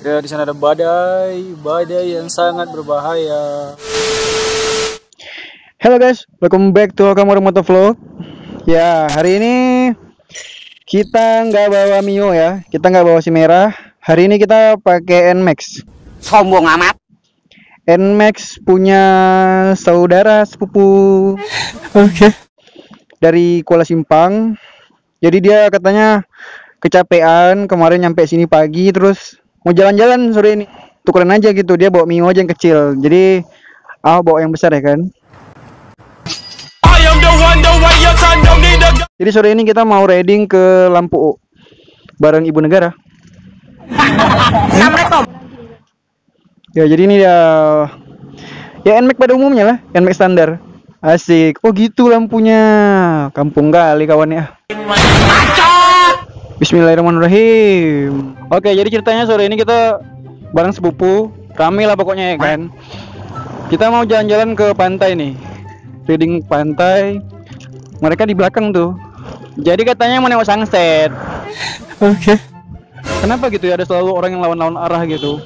Ya, di sana ada badai yang sangat berbahaya. Hello guys, welcome back to Okamura Motovlog. Ya, hari ini kita nggak bawa Mio ya, kita nggak bawa si merah. Hari ini kita pakai Nmax. Sombong amat. Nmax punya saudara sepupu. Oke. Dari Kuala Simpang. Jadi dia katanya kecapean, kemarin nyampe sini pagi terus mau jalan-jalan sore ini. Tukeran aja gitu, dia bawa Mio aja yang kecil. Jadi bawa yang besar ya kan. Jadi sore ini kita mau riding ke Lampu bareng Ibu Negara. Assalamualaikum. Ya jadi ini ya Nmax pada umumnya lah, Nmax standar. Asik. Oh gitu lampunya. Kampung kali kawannya. Bismillahirrahmanirrahim. Oke, jadi ceritanya sore ini kita bareng sepupu, rame lah pokoknya ya kan. Kita mau jalan-jalan ke pantai nih. Riding pantai. Mereka di belakang tuh. Jadi katanya mau nengok sunset. Oke. Kenapa gitu ya, ada selalu orang yang lawan-lawan arah gitu.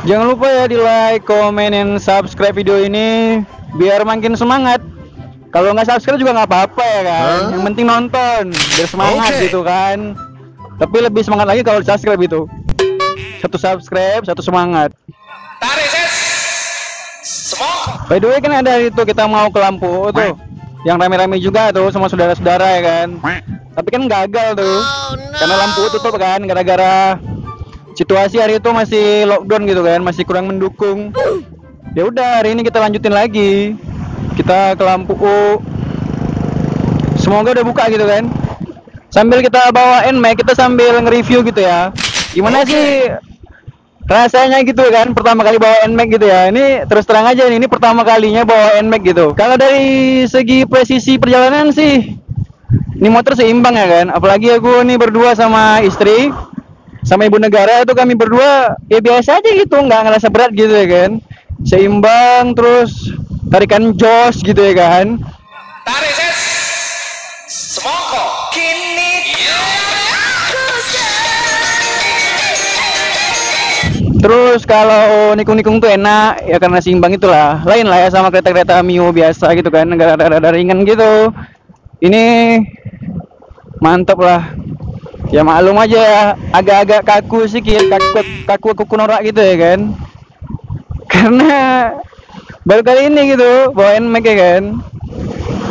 Jangan lupa ya di like, comment, dan subscribe video ini biar makin semangat. Kalau nggak subscribe juga nggak apa-apa ya kan. Yang penting nonton biar semangat gitu kan. Tapi lebih semangat lagi kalau subscribe itu. Satu subscribe, satu semangat. Tarik ses. Semua. By the way kan ada itu kita mau ke Lampu tuh. Yang rame-rame juga tuh sama saudara-saudara ya kan. Tapi kan gagal tuh. Karena Lampu tutup kan gara-gara situasi hari itu masih lockdown gitu kan, masih kurang mendukung. Ya udah, hari ini kita lanjutin lagi. Kita ke Lampu. Semoga udah buka gitu kan. Sambil kita bawa Nmax, kita sambil nge-review gitu ya. Gimana sih rasanya gitu kan, pertama kali bawa Nmax gitu ya. Ini terus terang aja nih, ini pertama kalinya bawa Nmax gitu. Kalau dari segi presisi perjalanan sih, ini motor seimbang ya kan. Apalagi aku nih berdua sama istri, sama Ibu Negara itu kami berdua ya biasa aja gitu, nggak ngerasa berat gitu ya kan. Seimbang, terus tarikan jos gitu ya kan. Tarik ses. Semongko. Kini. Terus kalau nikung-nikung tuh enak ya karena seimbang itulah. Lain lah ya sama kereta-kereta Mio biasa gitu kan, nggak ada ringan gitu. Ini mantap lah. Ya maklum aja ya, agak-agak kaku sedikit, kaku norak gitu ya kan. Karena baru kali ini gitu bawa Nmax ya kan.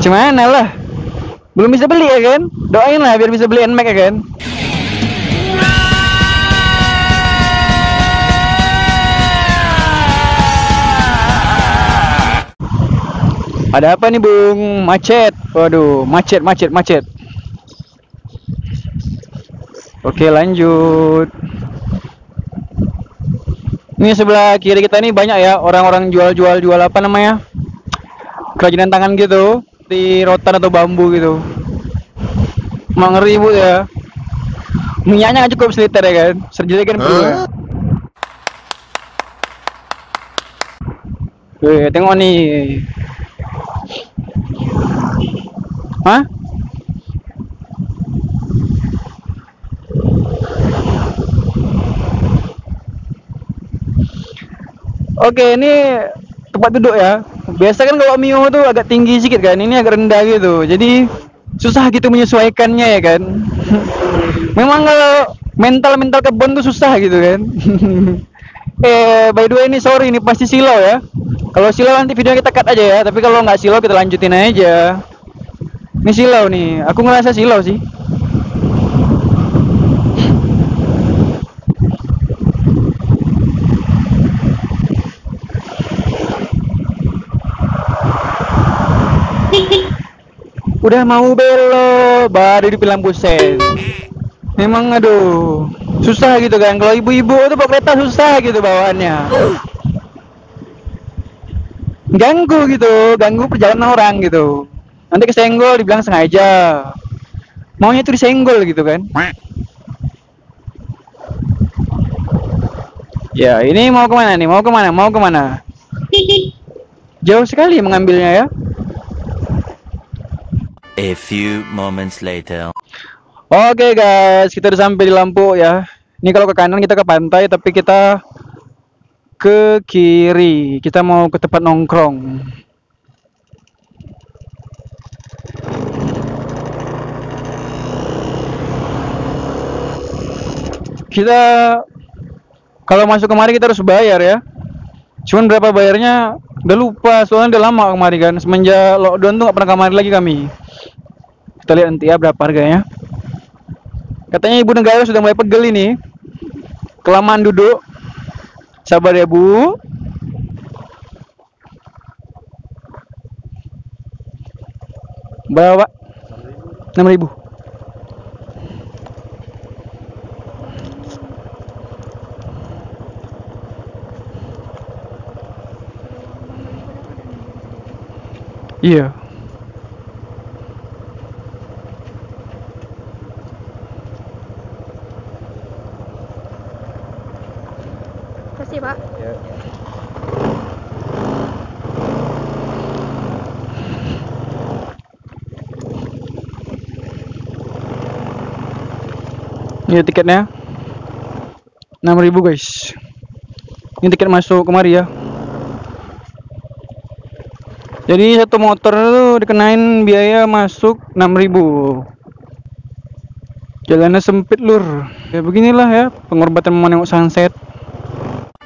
Gimana lah, belum bisa beli ya kan. Doain lah biar bisa beli Nmax ya kan. Ada apa nih Bung? Macet. Waduh, macet. Oke, lanjut. Ini sebelah kiri kita nih banyak ya orang-orang jual apa namanya? Kerajinan tangan gitu, di rotan atau bambu gitu. Emang ngeri Bu ya. Minyaknya nggak cukup seliter ya kan? Serjerigen perlu ya. Tengok nih. Hah? Oke, ini tempat duduk ya. Biasa kan kalau Mio tuh agak tinggi sedikit kan, ini agak rendah gitu. Jadi susah gitu menyesuaikannya ya kan. Memang kalau mental kebon tuh susah gitu kan. By the way ini sorry ini pasti silau ya. Kalau silau nanti video kita cut aja ya. Tapi kalau nggak silau kita lanjutin aja. Ini silau nih, aku ngerasa silau sih. Udah mau belok baru di lampu sen. Memang aduh susah gitu kan. Kalau ibu-ibu tuh bawa kereta susah gitu bawaannya. Ganggu gitu, ganggu perjalanan orang gitu. Nanti kesenggol dibilang sengaja. Maunya tuh disenggol gitu kan. Ya ini mau kemana nih? Mau kemana? Jauh sekali mengambilnya ya. A few moments later. Oke guys, kita udah sampai di Lampu ya. Ini kalau ke kanan kita ke pantai, tapi kita ke kiri. Kita mau ke tempat nongkrong. Kita kalau masuk kemari kita harus bayar ya. Cuman berapa bayarnya udah lupa, soalnya udah lama kemari kan. Semenjak lockdown tuh nggak pernah kemari lagi kami. Kita lihat nanti ya berapa harganya. Katanya ibu negara sudah mulai pegel ini. Kelamaan duduk. Sabar ya Bu. Bawa 6.000. Iya. Kasih Pak. Ini tiketnya 6.000 guys. Ini tiket masuk kemari ya. Jadi satu motor itu dikenain biaya masuk 6.000. Jalannya sempit lur. Ya beginilah ya pengorbanan menengok sunset.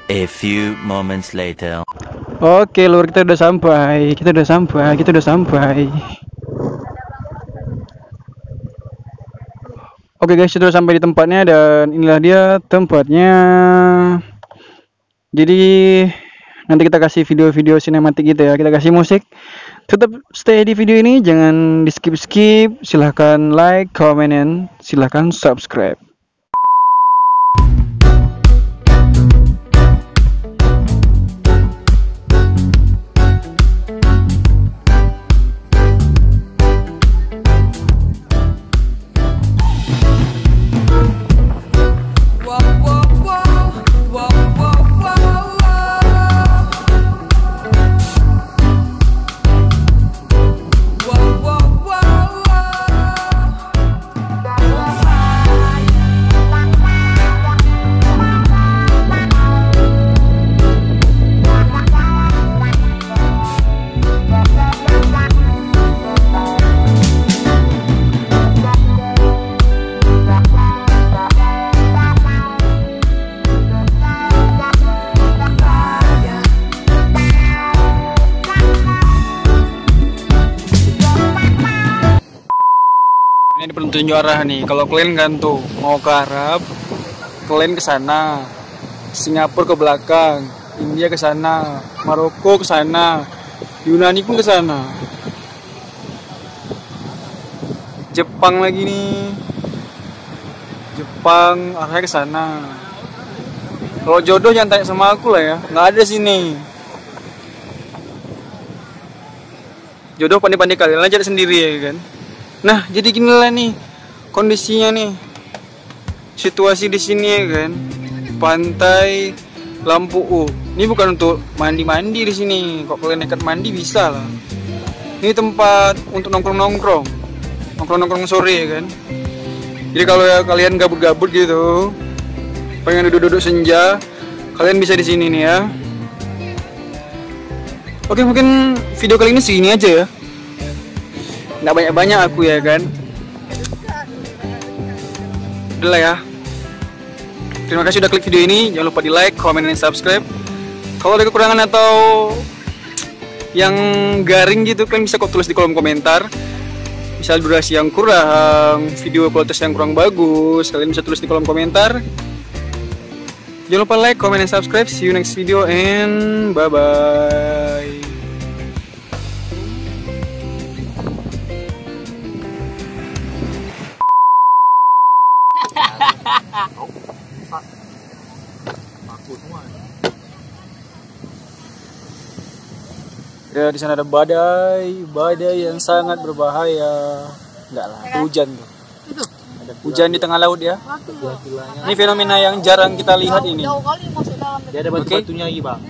A few moments later. Oke lur, kita udah sampai. Oke guys, kita udah sampai di tempatnya dan inilah dia tempatnya. Jadi nanti kita kasih video-video sinematik gitu ya, kita kasih musik. Tetap stay di video ini, jangan di skip-skip. Silahkan like, comment, dan silahkan subscribe. Ini penunjuk arah nih. Kalau kalian kan tuh mau ke Arab, kalian ke sana. Singapura ke belakang, India ke sana, Maroko ke sana, Yunani pun ke sana. Jepang lagi nih. Jepang arahnya ke sana. Kalau jodoh jangan tanya sama aku lah ya. Nggak ada sini. Jodoh pandai-pandai kalian aja sendiri ya kan. Nah, jadi gini lah nih kondisinya nih. Situasi di sini ya kan. Pantai Lampu U. Ini bukan untuk mandi-mandi di sini. Kok kalian nekat mandi bisa lah. Ini tempat untuk nongkrong-nongkrong. Nongkrong-nongkrong sore ya kan. Jadi kalau ya kalian gabut-gabut gitu, pengen duduk-duduk senja, kalian bisa di sini nih ya. Oke, mungkin video kali ini segini aja ya. Nggak banyak-banyak aku ya kan. Udah lah ya. Terima kasih udah klik video ini. Jangan lupa di like, comment, dan subscribe. Kalau ada kekurangan atau yang garing gitu, kalian bisa kok tulis di kolom komentar. Misal durasi yang kurang, video kualitas yang kurang bagus, kalian bisa tulis di kolom komentar. Jangan lupa like, comment, dan subscribe. See you next video and bye-bye. Ya, di sana ada badai yang sangat berbahaya. Enggak lah, itu hujan tuh. Hujan di tengah laut ya. Ini fenomena yang jarang kita lihat ini. Jauh kali masuk dalam. Dia ada batu-batunya lagi, Bang.